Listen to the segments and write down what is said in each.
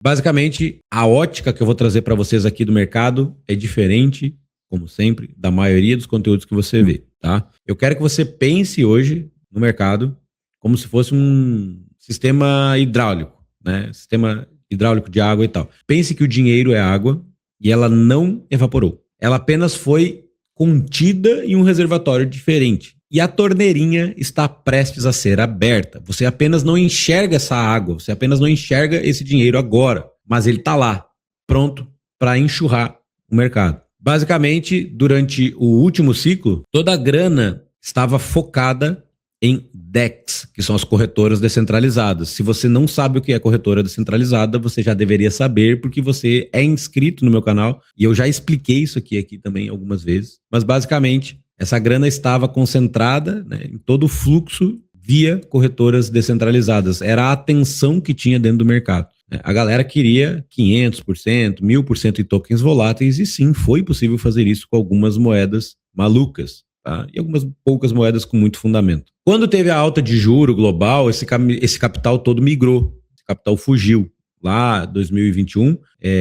Basicamente, a ótica que eu vou trazer para vocês aqui do mercado é diferente, como sempre, da maioria dos conteúdos que você vê, tá? Eu quero que você pense hoje no mercado como se fosse um sistema hidráulico, né? Sistema hidráulico de água e tal. Pense que o dinheiro é água e ela não evaporou. Ela apenas foi contida em um reservatório diferente. E a torneirinha está prestes a ser aberta. Você apenas não enxerga essa água, você apenas não enxerga esse dinheiro agora, mas ele está lá, pronto para enxurrar o mercado. Basicamente, durante o último ciclo, toda a grana estava focada em DEX, que são as corretoras descentralizadas. Se você não sabe o que é corretora descentralizada, você já deveria saber, porque você é inscrito no meu canal, e eu já expliquei isso aqui também algumas vezes. Mas basicamente, essa grana estava concentrada, né, em todo o fluxo via corretoras descentralizadas. Era a atenção que tinha dentro do mercado. A galera queria 500%, 1000% em tokens voláteis, e sim, foi possível fazer isso com algumas moedas malucas, tá? E algumas poucas moedas com muito fundamento. Quando teve a alta de juro global, esse capital todo migrou, esse capital fugiu. Lá, 2021,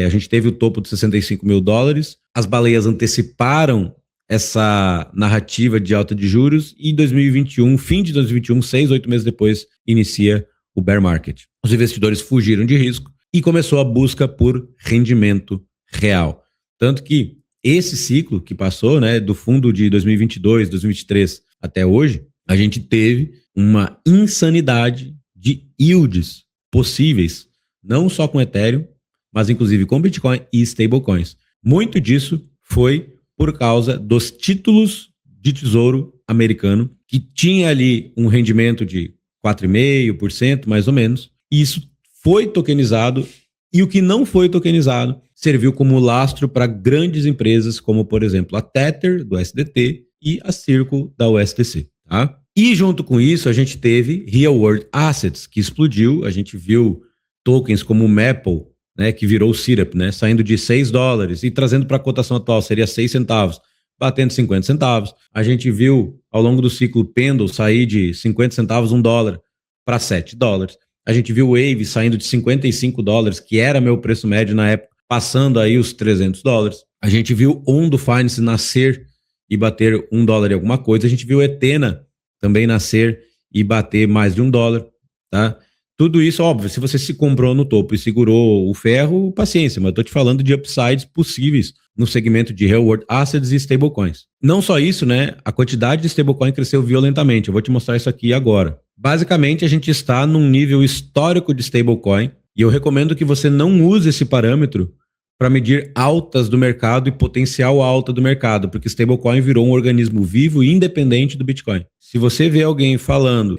a gente teve o topo de 65 mil dólares, as baleias anteciparam essa narrativa de alta de juros, e em 2021, fim de 2021, 6, 8 meses depois, inicia o bear market. Os investidores fugiram de risco e começou a busca por rendimento real. Tanto que esse ciclo que passou, né, do fundo de 2022, 2023 até hoje, a gente teve uma insanidade de yields possíveis, não só com Ethereum, mas inclusive com Bitcoin e stablecoins. Muito disso foi por causa dos títulos de tesouro americano, que tinha ali um rendimento de 4,5%, mais ou menos, e isso foi tokenizado, e o que não foi tokenizado serviu como lastro para grandes empresas, como, por exemplo, a Tether, do SDT, e a Circle, da USDC. Tá? E junto com isso, a gente teve Real World Assets, que explodiu. A gente viu tokens como o Maple, né, que virou o Syrup, né, saindo de 6 dólares e trazendo para a cotação atual, seria 6 centavos, batendo 50 centavos. A gente viu, ao longo do ciclo, Pendle sair de 50 centavos, 1 dólar, para 7 dólares. A gente viu o Wave saindo de 55 dólares, que era meu preço médio na época, passando aí os 300 dólares. A gente viu Ondo Finance nascer e bater 1 dólar e alguma coisa. A gente viu Ethena também nascer e bater mais de 1 dólar, tá? Tudo isso, óbvio, se você se comprou no topo e segurou o ferro, paciência, mas eu tô te falando de upsides possíveis no segmento de Real World Assets e stablecoins. Não só isso, né? A quantidade de stablecoin cresceu violentamente. Eu vou te mostrar isso aqui agora. Basicamente, a gente está num nível histórico de stablecoin, e eu recomendo que você não use esse parâmetro para medir altas do mercado e potencial alta do mercado, porque stablecoin virou um organismo vivo e independente do Bitcoin. Se você vê alguém falando,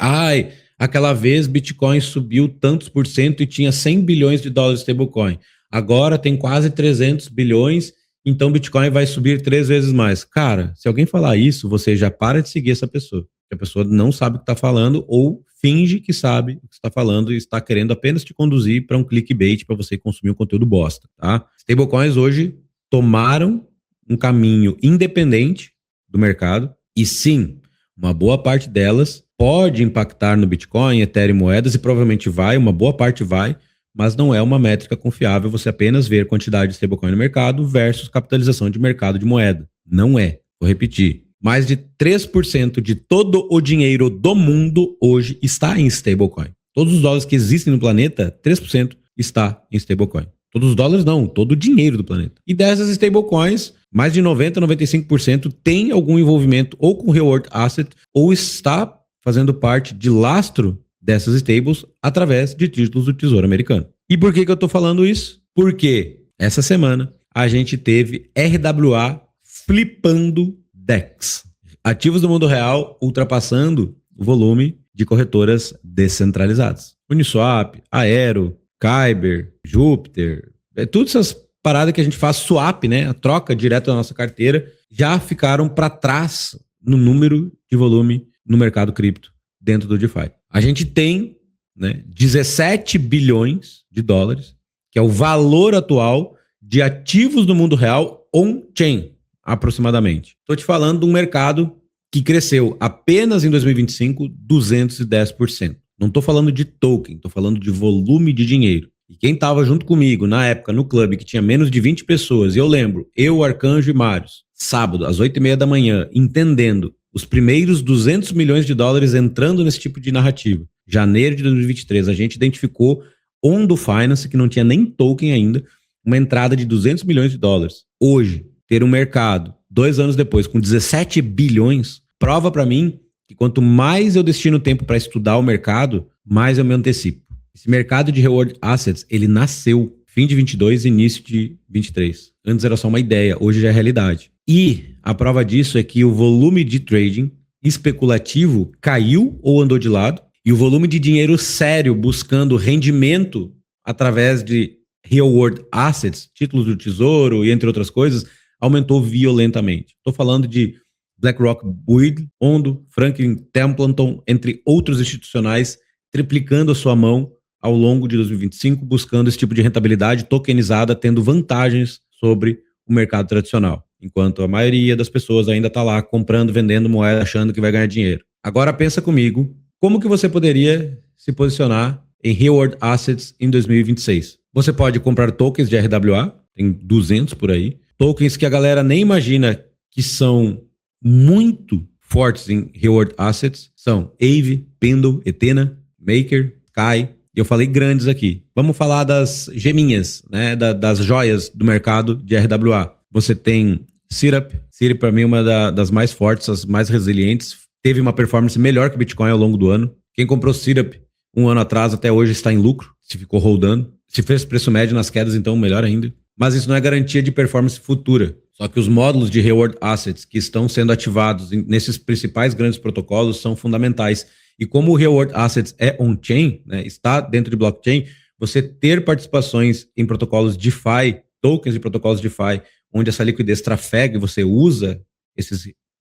aquela vez Bitcoin subiu tantos por cento e tinha 100 bilhões de dólares de stablecoin, agora tem quase 300 bilhões, então Bitcoin vai subir 3 vezes mais. Cara, se alguém falar isso, você já para de seguir essa pessoa. A pessoa não sabe o que está falando ou finge que sabe o que está falando e está querendo apenas te conduzir para um clickbait para você consumir um conteúdo bosta, tá? Stablecoins hoje tomaram um caminho independente do mercado e sim, uma boa parte delas pode impactar no Bitcoin, Ethereum, moedas, e provavelmente vai, uma boa parte vai, mas não é uma métrica confiável você apenas ver quantidade de stablecoin no mercado versus capitalização de mercado de moeda. Não é. Vou repetir. Mais de 3% de todo o dinheiro do mundo hoje está em stablecoin. Todos os dólares que existem no planeta, 3% está em stablecoin. Todos os dólares não, todo o dinheiro do planeta. E dessas stablecoins, mais de 90, 95% tem algum envolvimento ou com Real World Asset ou está fazendo parte de lastro dessas stables através de títulos do Tesouro Americano. E por que eu estou falando isso? Porque essa semana a gente teve RWA flipando DEX. Ativos do mundo real ultrapassando o volume de corretoras descentralizadas. Uniswap, Aero, Kyber, Júpiter, todas essas paradas que a gente faz swap, né, a troca direto da nossa carteira, já ficaram para trás no número de volume no mercado cripto dentro do DeFi. A gente tem, né, 17 bilhões de dólares, que é o valor atual de ativos do mundo real on-chain, aproximadamente. Estou te falando de um mercado que cresceu apenas em 2025 210%. Não estou falando de token, estou falando de volume de dinheiro. E quem estava junto comigo na época no clube, que tinha menos de 20 pessoas, e eu lembro, eu, Arcanjo e Marius, sábado, às 8h30 da manhã, entendendo os primeiros 200 milhões de dólares entrando nesse tipo de narrativa. Janeiro de 2023, a gente identificou On-Do Finance, que não tinha nem token ainda, uma entrada de 200 milhões de dólares. Hoje, ter um mercado, 2 anos depois, com 17 bilhões, prova para mim que quanto mais eu destino tempo para estudar o mercado, mais eu me antecipo. Esse mercado de reward assets, ele nasceu fim de 22 e início de 23. Antes era só uma ideia, hoje já é realidade. E a prova disso é que o volume de trading especulativo caiu ou andou de lado, e o volume de dinheiro sério buscando rendimento através de reward assets, títulos do tesouro e entre outras coisas, aumentou violentamente. Estou falando de BlackRock, Boyd, Ondo, Franklin Templeton, entre outros institucionais, triplicando a sua mão ao longo de 2025, buscando esse tipo de rentabilidade tokenizada, tendo vantagens sobre o mercado tradicional, enquanto a maioria das pessoas ainda está lá comprando, vendendo moeda, achando que vai ganhar dinheiro. Agora pensa comigo, como que você poderia se posicionar em reward assets em 2026? Você pode comprar tokens de RWA, tem 200 por aí, tokens que a galera nem imagina que são muito fortes em reward assets, são Aave, Pendle, Ethena, Maker, Kai, e eu falei grandes aqui. Vamos falar das geminhas, né, das joias do mercado de RWA. Você tem Syrup para mim é uma das mais fortes, as mais resilientes, teve uma performance melhor que o Bitcoin ao longo do ano. Quem comprou Syrup um ano atrás até hoje está em lucro, se ficou holdando. Se fez preço médio nas quedas, então melhor ainda. Mas isso não é garantia de performance futura. Só que os módulos de reward assets que estão sendo ativados nesses principais grandes protocolos são fundamentais. E como o reward assets é on-chain, né, está dentro de blockchain, você ter participações em protocolos DeFi, tokens de protocolos DeFi, onde essa liquidez trafega e você usa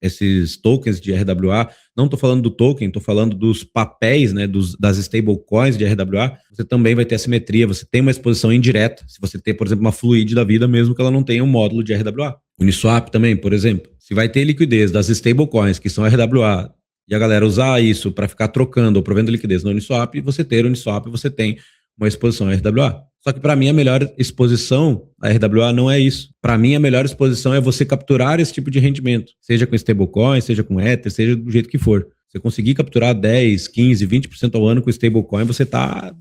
esses tokens de RWA, não estou falando do token, estou falando dos papéis, né, das stablecoins de RWA, você também vai ter assimetria, você tem uma exposição indireta, se você ter, por exemplo, uma Fluid da vida, mesmo que ela não tenha um módulo de RWA. Uniswap também, por exemplo, se vai ter liquidez das stablecoins, que são RWA, e a galera usar isso para ficar trocando ou provendo liquidez no Uniswap, você ter Uniswap, você tem uma exposição a RWA. Só que para mim a melhor exposição a RWA não é isso. Para mim a melhor exposição é você capturar esse tipo de rendimento, seja com stablecoin, seja com Ether, seja do jeito que for. Você conseguir capturar 10, 15, 20% ao ano com stablecoin, você tá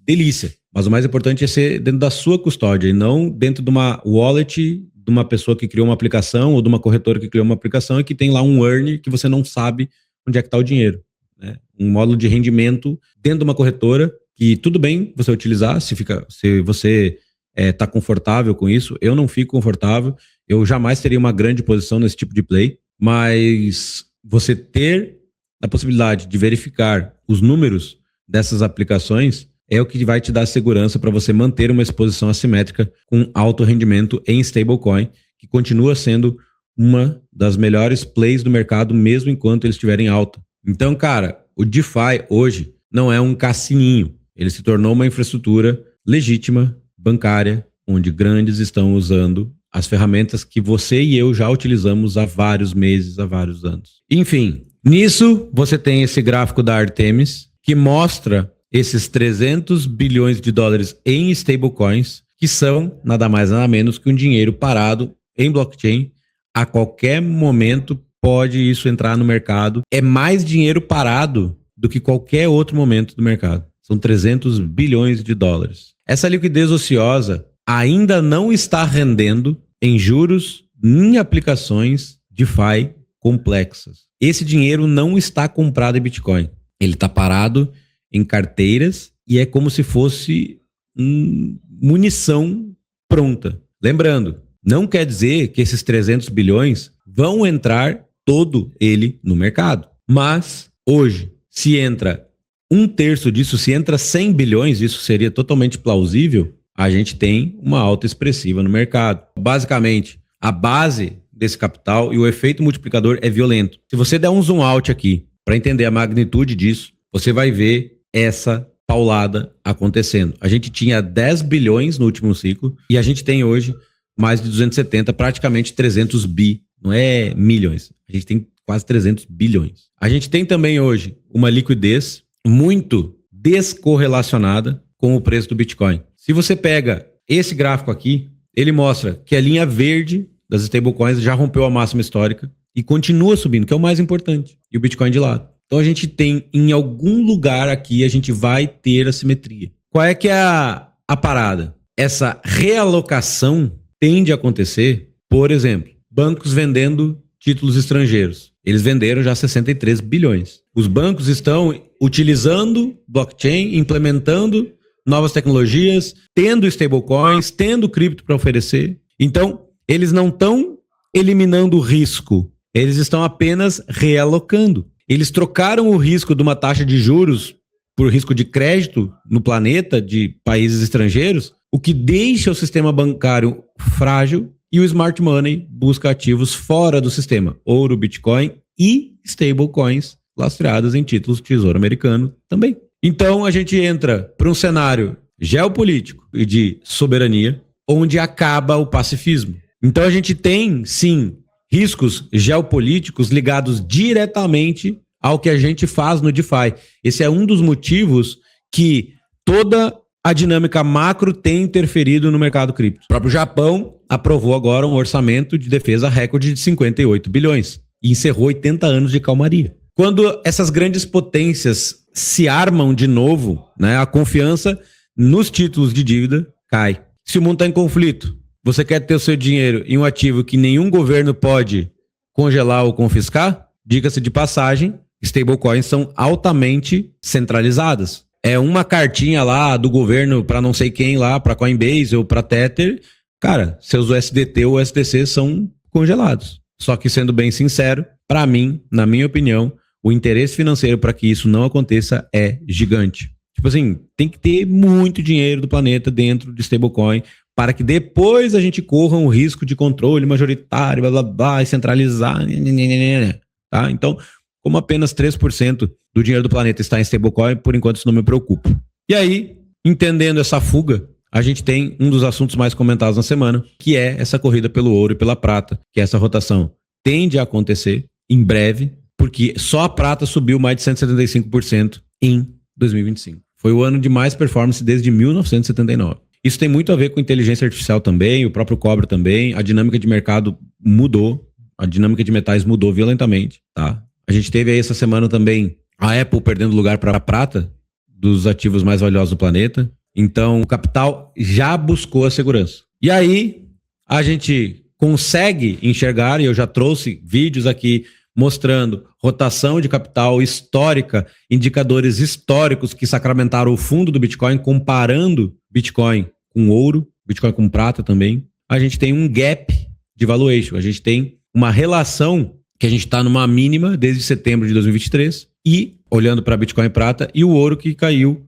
delícia. Mas o mais importante é ser dentro da sua custódia e não dentro de uma wallet de uma pessoa que criou uma aplicação ou de uma corretora que criou uma aplicação e que tem lá um earn que você não sabe onde é que está o dinheiro, né? Um módulo de rendimento dentro de uma corretora que tudo bem você utilizar, se você está confortável com isso. Eu não fico confortável, eu jamais teria uma grande posição nesse tipo de play, mas você ter a possibilidade de verificar os números dessas aplicações é o que vai te dar segurança para você manter uma exposição assimétrica com alto rendimento em stablecoin, que continua sendo uma das melhores plays do mercado, mesmo enquanto eles estiverem alta. Então, cara, o DeFi hoje não é um cassininho. Ele se tornou uma infraestrutura legítima, bancária, onde grandes estão usando as ferramentas que você e eu já utilizamos há vários meses, há vários anos. Enfim, nisso você tem esse gráfico da Artemis, que mostra esses 300 bilhões de dólares em stablecoins, que são nada mais nada menos que um dinheiro parado em blockchain. A qualquer momento pode isso entrar no mercado. É mais dinheiro parado do que qualquer outro momento do mercado. São 300 bilhões de dólares. Essa liquidez ociosa ainda não está rendendo em juros em aplicações DeFi complexas. Esse dinheiro não está comprado em Bitcoin. Ele está parado em carteiras e é como se fosse munição pronta. Lembrando, não quer dizer que esses 300 bilhões vão entrar todo ele no mercado. Mas hoje, se entra 1/3 disso, se entra 100 bilhões, isso seria totalmente plausível, a gente tem uma alta expressiva no mercado. Basicamente, a base desse capital e o efeito multiplicador é violento. Se você der um zoom out aqui para entender a magnitude disso, você vai ver essa paulada acontecendo. A gente tinha 10 bilhões no último ciclo e a gente tem hoje mais de 270, praticamente 300 bi, não é milhões. A gente tem quase 300 bilhões. A gente tem também hoje uma liquidez muito descorrelacionada com o preço do Bitcoin. Se você pega esse gráfico aqui, ele mostra que a linha verde das stablecoins já rompeu a máxima histórica e continua subindo, que é o mais importante. E o Bitcoin de lado. Então a gente tem, em algum lugar aqui, a gente vai ter assimetria. Qual é que é a parada? Essa realocação tende a acontecer, por exemplo, bancos vendendo títulos estrangeiros. Eles venderam já 63 bilhões. Os bancos estão utilizando blockchain, implementando novas tecnologias, tendo stablecoins, tendo cripto para oferecer. Então, eles não estão eliminando o risco, eles estão apenas realocando. Eles trocaram o risco de uma taxa de juros por risco de crédito no planeta de países estrangeiros, o que deixa o sistema bancário frágil e o smart money busca ativos fora do sistema, ouro, Bitcoin e stablecoins lastreadas em títulos de tesouro americano também. Então a gente entra para um cenário geopolítico e de soberania onde acaba o pacifismo. Então a gente tem, sim, riscos geopolíticos ligados diretamente ao que a gente faz no DeFi. Esse é um dos motivos que toda a dinâmica macro tem interferido no mercado cripto. O próprio Japão aprovou agora um orçamento de defesa recorde de 58 bilhões e encerrou 80 anos de calmaria. Quando essas grandes potências se armam de novo, né, a confiança nos títulos de dívida cai. Se o mundo está em conflito, você quer ter o seu dinheiro em um ativo que nenhum governo pode congelar ou confiscar? Diga-se de passagem, stablecoins são altamente centralizadas. É uma cartinha lá do governo para não sei quem lá, para Coinbase ou para Tether. Cara, seus USDT ou USDC são congelados. Só que, sendo bem sincero, para mim, na minha opinião, o interesse financeiro para que isso não aconteça é gigante. Tipo assim, tem que ter muito dinheiro do planeta dentro de stablecoin para que depois a gente corra um risco de controle majoritário, blá blá blá, e centralizar. Tá? Então, como apenas 3% do dinheiro do planeta está em stablecoin, por enquanto isso não me preocupa. E aí, entendendo essa fuga, a gente tem um dos assuntos mais comentados na semana, que é essa corrida pelo ouro e pela prata, que essa rotação tende a acontecer em breve, porque só a prata subiu mais de 175% em 2025. Foi o ano de mais performance desde 1979. Isso tem muito a ver com inteligência artificial também, o próprio cobre também, a dinâmica de mercado mudou, a dinâmica de metais mudou violentamente, tá? A gente teve aí essa semana também a Apple perdendo lugar para a prata dos ativos mais valiosos do planeta. Então, o capital já buscou a segurança. E aí, a gente consegue enxergar, e eu já trouxe vídeos aqui mostrando rotação de capital histórica, indicadores históricos que sacramentaram o fundo do Bitcoin, comparando Bitcoin com ouro, Bitcoin com prata também. A gente tem um gap de valuation, a gente tem uma relação que a gente está numa mínima desde setembro de 2023 e olhando para Bitcoin e prata e o ouro que caiu,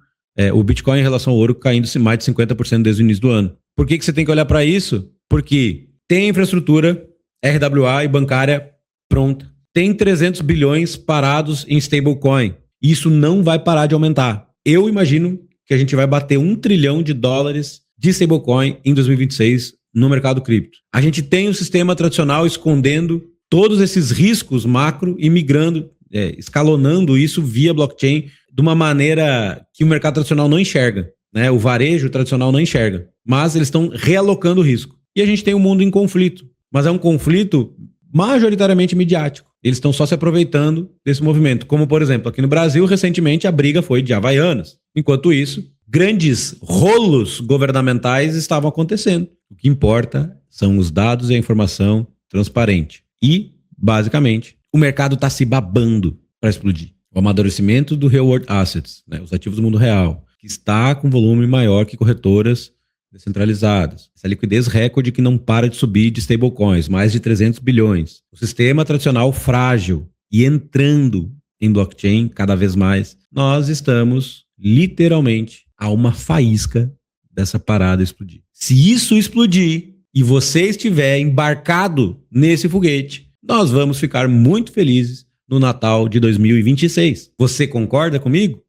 o Bitcoin em relação ao ouro caindo mais de 50% desde o início do ano. Por que você tem que olhar para isso? Porque tem infraestrutura RWA e bancária pronta. Tem 300 bilhões parados em stablecoin. Isso não vai parar de aumentar. Eu imagino que a gente vai bater $1 trilhão de stablecoin em 2026 no mercado cripto. A gente tem o sistema tradicional escondendo todos esses riscos macro e migrando, escalonando isso via blockchain de uma maneira que o mercado tradicional não enxerga, né? O varejo tradicional não enxerga. Mas eles estão realocando o risco. E a gente tem um mundo em conflito. Mas é um conflito majoritariamente midiático. Eles estão só se aproveitando desse movimento. Como, por exemplo, aqui no Brasil, recentemente a briga foi de Havaianas. Enquanto isso, grandes rolos governamentais estavam acontecendo. O que importa são os dados e a informação transparente. E, basicamente, o mercado está se babando para explodir. O amadurecimento do Real World Assets, né, os ativos do mundo real, que está com volume maior que corretoras descentralizadas. Essa liquidez recorde que não para de subir de stablecoins, mais de 300 bilhões. O sistema tradicional frágil e entrando em blockchain cada vez mais. Nós estamos literalmente a uma faísca dessa parada explodir. Se isso explodir e você estiver embarcado nesse foguete, nós vamos ficar muito felizes no Natal de 2026. Você concorda comigo?